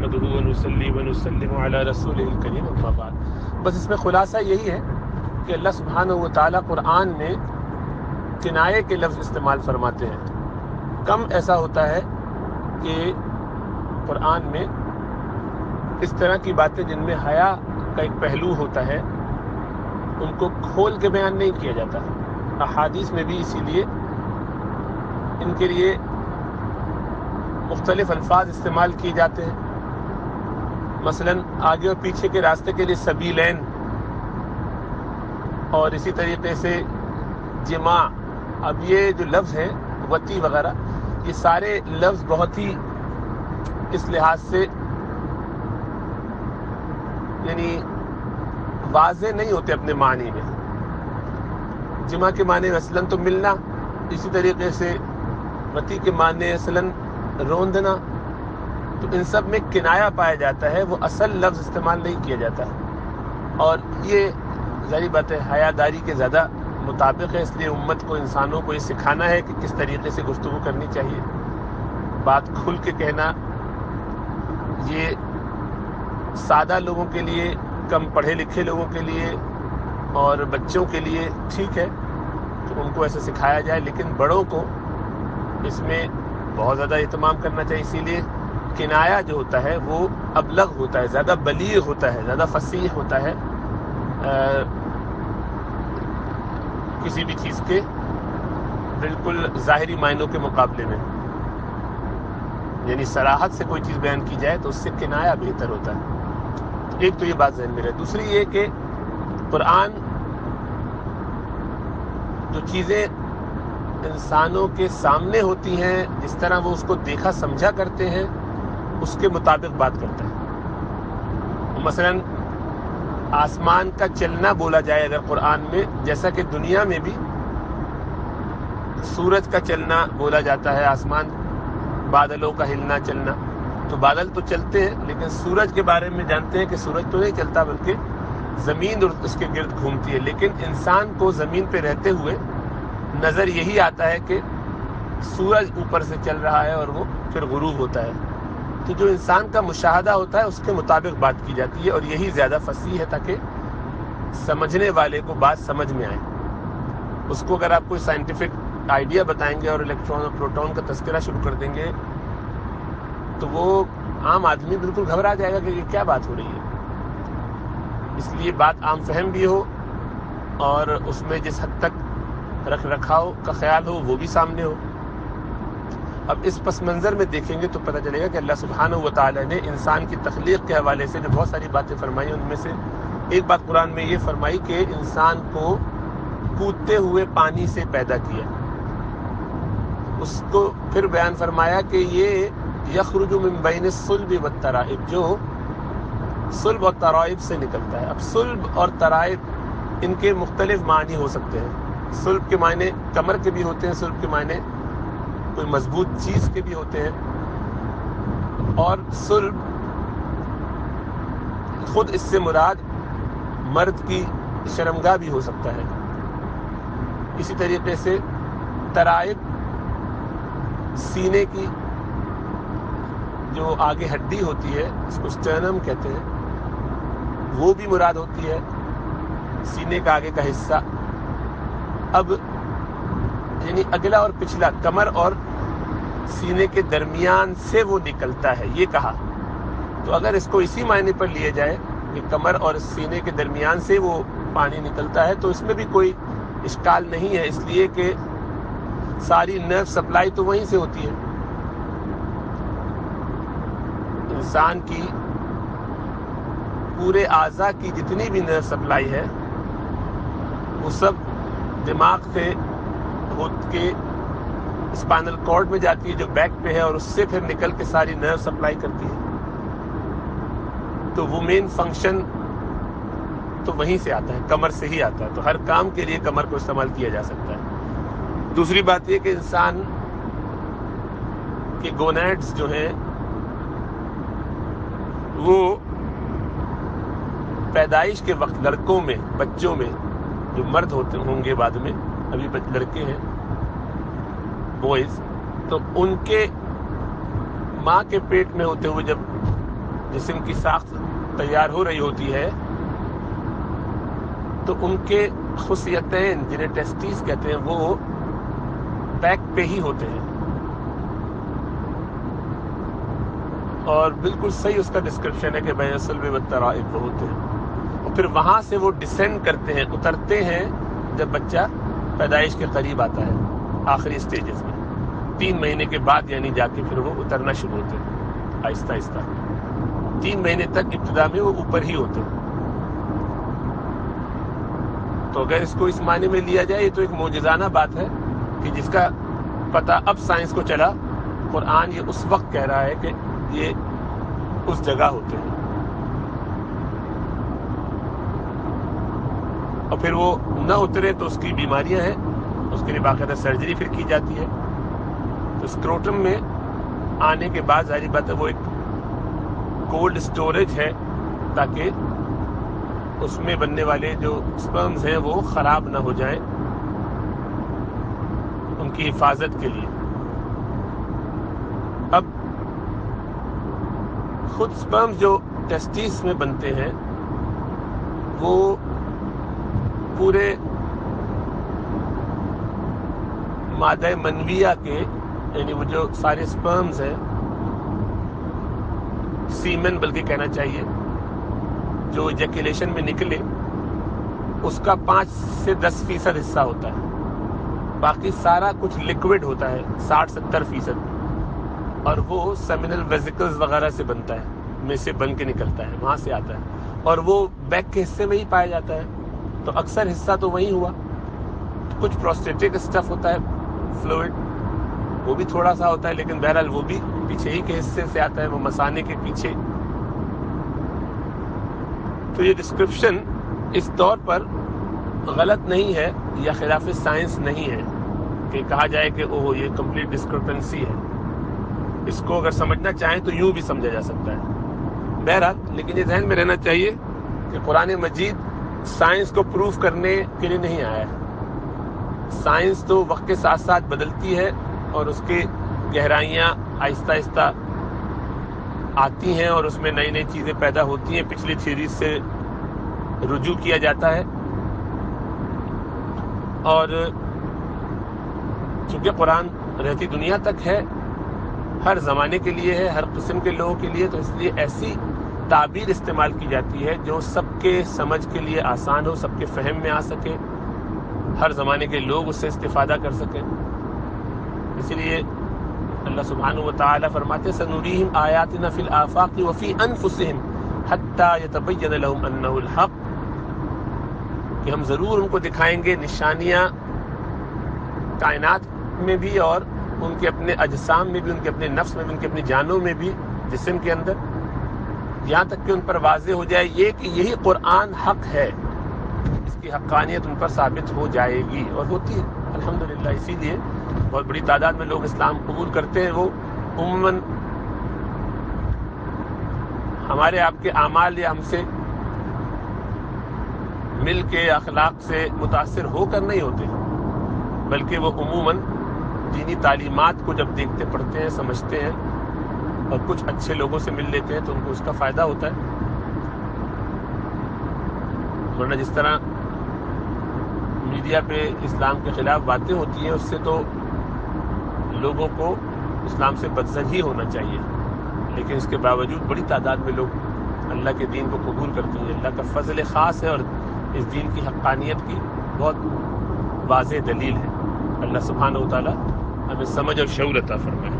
نحمدہ ونصلی ونسلم علی رسولہ الکریم اما بعد۔ بس اس میں خلاصہ یہی ہے کہ اللہ سبحانہ و تعالیٰ قرآن میں کنایے کے لفظ استعمال فرماتے ہیں۔ کم ایسا ہوتا ہے کہ قرآن میں اس طرح کی باتیں جن میں حیا کا ایک پہلو ہوتا ہے ان کو کھول کے بیان نہیں کیا جاتا۔ احادیث میں بھی اسی لیے ان کے لیے مختلف الفاظ استعمال کیے جاتے ہیں۔ مثلا آگے اور پیچھے کے راستے کے لیے سبیلین، اور اسی طریقے سے جماع۔ اب یہ جو لفظ ہیں وتی وغیرہ، یہ سارے لفظ بہت ہی اس لحاظ سے یعنی واضح نہیں ہوتے اپنے معنی میں۔ جمع کے معنی مثلاً تو ملنا، اسی طریقے سے وتی کے معنی مثلاً روندنا، تو ان سب میں کنایا پایا جاتا ہے، وہ اصل لفظ استعمال نہیں کیا جاتا۔ اور یہ ظاہری بات ہے حیاداری کے زیادہ مطابق ہے، اس لیے امت کو، انسانوں کو یہ سکھانا ہے کہ کس طریقے سے گفتگو کرنی چاہیے۔ بات کھل کے کہنا یہ سادہ لوگوں کے لیے، کم پڑھے لکھے لوگوں کے لیے اور بچوں کے لیے ٹھیک ہے کہ ان کو ایسے سکھایا جائے، لیکن بڑوں کو اس میں بہت زیادہ اہتمام کرنا چاہیے۔ اسی لیے کنایا جو ہوتا ہے وہ ابلغ ہوتا ہے، زیادہ بلیغ ہوتا ہے، زیادہ فصیح ہوتا ہے کسی بھی چیز کے بالکل ظاہری معنوں کے مقابلے میں۔ یعنی صراحت سے کوئی چیز بیان کی جائے تو اس سے کنایا بہتر ہوتا ہے۔ ایک تو یہ بات ذہن میں رہے۔ دوسری یہ کہ قرآن جو چیزیں انسانوں کے سامنے ہوتی ہیں، جس طرح وہ اس کو دیکھا سمجھا کرتے ہیں، اس کے مطابق بات کرتا ہے۔ مثلا آسمان کا چلنا بولا جائے اگر قرآن میں، جیسا کہ دنیا میں بھی سورج کا چلنا بولا جاتا ہے، آسمان بادلوں کا ہلنا چلنا، تو بادل تو چلتے ہیں لیکن سورج کے بارے میں جانتے ہیں کہ سورج تو نہیں چلتا بلکہ زمین اور اس کے گرد گھومتی ہے۔ لیکن انسان کو زمین پہ رہتے ہوئے نظر یہی آتا ہے کہ سورج اوپر سے چل رہا ہے اور وہ پھر غروب ہوتا ہے۔ تو جو انسان کا مشاہدہ ہوتا ہے اس کے مطابق بات کی جاتی ہے، اور یہی زیادہ فصیح ہے تاکہ سمجھنے والے کو بات سمجھ میں آئے۔ اس کو اگر آپ کوئی سائنٹیفک آئیڈیا بتائیں گے اور الیکٹران اور پروٹون کا تذکرہ شروع کر دیں گے تو وہ عام آدمی بالکل گھبرا جائے گا کہ یہ کیا بات ہو رہی ہے۔ اس لیے بات عام فہم بھی ہو اور اس میں جس حد تک رکھ رکھاؤ کا خیال ہو وہ بھی سامنے ہو۔ اب اس پس منظر میں دیکھیں گے تو پتہ چلے گا کہ اللہ سبحانہ و تعالی نے انسان کی تخلیق کے حوالے سے جو بہت ساری باتیں فرمائی، ان میں سے ایک بات قرآن میں یہ فرمائی کہ انسان کو کودتے ہوئے پانی سے پیدا کیا۔ اس کو پھر بیان فرمایا کہ یہ یخرج من بین الصلب والترائب، جو صلب اور ترائب سے نکلتا ہے۔ اب صلب اور ترائب ان کے مختلف معنی ہو سکتے ہیں۔ صلب کے معنی کمر کے بھی ہوتے ہیں، صلب کے معنی کوئی مضبوط چیز کے بھی ہوتے ہیں، اور صلب خود اس سے مراد مرد کی شرمگاہ بھی ہو سکتا ہے۔ اسی طریقے سے ترائب سینے کی جو آگے ہڈی ہوتی ہے، اس کو سٹرنم کہتے ہیں، وہ بھی مراد ہوتی ہے، سینے کا آگے کا حصہ۔ اب یعنی اگلا اور پچھلا، کمر اور سینے کے درمیان سے وہ نکلتا ہے، یہ کہا۔ تو اگر اس کو اسی معنی پر لیا جائے کہ کمر اور سینے کے درمیان سے وہ پانی نکلتا ہے تو اس میں بھی کوئی اشکال نہیں ہے، اس لیے کہ ساری نرو سپلائی تو وہیں سے ہوتی ہے۔ انسان کی پورے اعضاء کی جتنی بھی نرو سپلائی ہے وہ سب دماغ سے ہوت کے اسپائنل کارڈ میں جاتی ہے جو بیک پہ ہے، اور اس سے پھر نکل کے ساری نرو سپلائی کرتی ہے۔ تو وہ مین فنکشن تو وہیں سے آتا ہے، کمر سے ہی آتا ہے، تو ہر کام کے لیے کمر کو استعمال کیا جا سکتا ہے۔ دوسری بات یہ کہ انسان کے گونیڈز جو ہیں وہ پیدائش کے وقت لڑکوں میں، بچوں میں جو مرد ہوتے ہوں گے بعد میں، ابھی لڑکے ہیں بوائز، تو ان کے ماں کے پیٹ میں ہوتے ہوئے جب جسم کی ساخت تیار ہو رہی ہوتی ہے تو ان کے خصیتین جنہیں ٹیسٹیز کہتے ہیں وہ بیک پہ ہی ہوتے ہیں، اور بالکل صحیح اس کا ڈسکرپشن ہے کہ بین الصلب والترائب وہ ہوتے ہیں، اور پھر وہاں سے وہ ڈسینڈ کرتے ہیں، اترتے ہیں جب بچہ پیدائش کے قریب آتا ہے، آخری سٹیجز میں 3 مہینے کے بعد یعنی جا کے پھر وہ اترنا شروع ہوتے ہیں آہستہ آہستہ۔ 3 مہینے تک ابتدا میں وہ اوپر ہی ہوتے ہیں۔ تو اگر اس کو اس معنی میں لیا جائے تو ایک معجزانہ بات ہے کہ جس کا پتہ اب سائنس کو چلا، قرآن یہ اس وقت کہہ رہا ہے کہ یہ اس جگہ ہوتے ہیں، اور پھر وہ نہ اترے تو اس کی بیماریاں ہیں، اس کے لیے باقاعدہ سرجری پھر کی جاتی ہے۔ تو اسکروٹم میں آنے کے بعد ظاہری بات ہے وہ ایک کولڈ سٹوریج ہے تاکہ اس میں بننے والے جو سپرمز ہیں وہ خراب نہ ہو جائیں، ان کی حفاظت کے لیے۔ اب خود سپرمز جو ٹیسٹیس میں بنتے ہیں وہ پورے مادہ منویہ کے، یعنی وہ جو سارے سپرمز ہیں، سیمن بلکہ کہنا چاہیے، جو ایجیکولیشن میں نکلے اس کا 5 سے 10% حصہ ہوتا ہے، باقی سارا کچھ لکوڈ ہوتا ہے 60-70%، اور وہ سیمینل ویزیکلز وغیرہ سے بنتا ہے، میں سے بن کے نکلتا ہے، وہاں سے آتا ہے، اور وہ بیک کے حصے میں ہی پایا جاتا ہے، تو اکثر حصہ تو وہی ہوا۔ کچھ پروسٹیٹک اسٹف ہوتا ہے، فلوئڈ، وہ بھی تھوڑا سا ہوتا ہے، لیکن بہرحال وہ بھی پیچھے ہی کے حصے سے آتا ہے، وہ مثانے کے پیچھے۔ تو یہ ڈسکرپشن اس طور پر غلط نہیں ہے یا خلاف سائنس نہیں ہے کہ کہا جائے کہ اوہ یہ کمپلیٹ ڈسکرپنسی ہے۔ اس کو اگر سمجھنا چاہیں تو یوں بھی سمجھا جا سکتا ہے۔ بہرحال لیکن یہ ذہن میں رہنا چاہیے کہ قرآن مجید سائنس کو پروف کرنے کے لیے نہیں آیا ہے۔ سائنس تو وقت کے ساتھ ساتھ بدلتی ہے اور اس کی گہرائیاں آہستہ آہستہ آتی ہیں، اور اس میں نئی نئی چیزیں پیدا ہوتی ہیں، پچھلی تھیوریز سے رجوع کیا جاتا ہے۔ اور چونکہ قرآن رہتی دنیا تک ہے، ہر زمانے کے لیے ہے، ہر قسم کے لوگوں کے لیے، تو اس لیے ایسی تعبیر استعمال کی جاتی ہے جو سب کے سمجھ کے لیے آسان ہو، سب کے فہم میں آ سکے، ہر زمانے کے لوگ اس سے استفادہ کر سکیں۔ اسی لیے اللہ سبحانہ وتعالی فرماتے ہیں سنوریہم آیاتنا فی الآفاق وفی انفسہم حتی یتبین لہم انہ الحق، کہ ہم ضرور ان کو دکھائیں گے نشانیاں کائنات میں بھی، اور ان کے اپنے اجسام میں بھی، ان کے اپنے نفس میں بھی، ان کے اپنی جانوں میں بھی، جسم کے اندر، یہاں تک کہ ان پر واضح ہو جائے یہ کہ یہی قرآن حق ہے، اس کی حقانیت ان پر ثابت ہو جائے گی، اور ہوتی ہے الحمدللہ۔ اسی لیے بہت بڑی تعداد میں لوگ اسلام قبول کرتے ہیں، وہ عموماً ہمارے آپ کے اعمال یا ہم سے مل کے اخلاق سے متاثر ہو کر نہیں ہوتے، بلکہ وہ عموماً دینی تعلیمات کو جب دیکھتے پڑھتے ہیں، سمجھتے ہیں، اور کچھ اچھے لوگوں سے مل لیتے ہیں تو ان کو اس کا فائدہ ہوتا ہے۔ ورنہ جس طرح میڈیا پہ اسلام کے خلاف باتیں ہوتی ہیں، اس سے تو لوگوں کو اسلام سے بدزن ہی ہونا چاہیے، لیکن اس کے باوجود بڑی تعداد میں لوگ اللہ کے دین کو قبول کرتے ہیں۔ اللہ کا فضل خاص ہے، اور اس دین کی حقانیت کی بہت واضح دلیل ہے۔ اللہ سبحانہ و تعالی ہمیں سمجھ اور شعور عطا فرمائے۔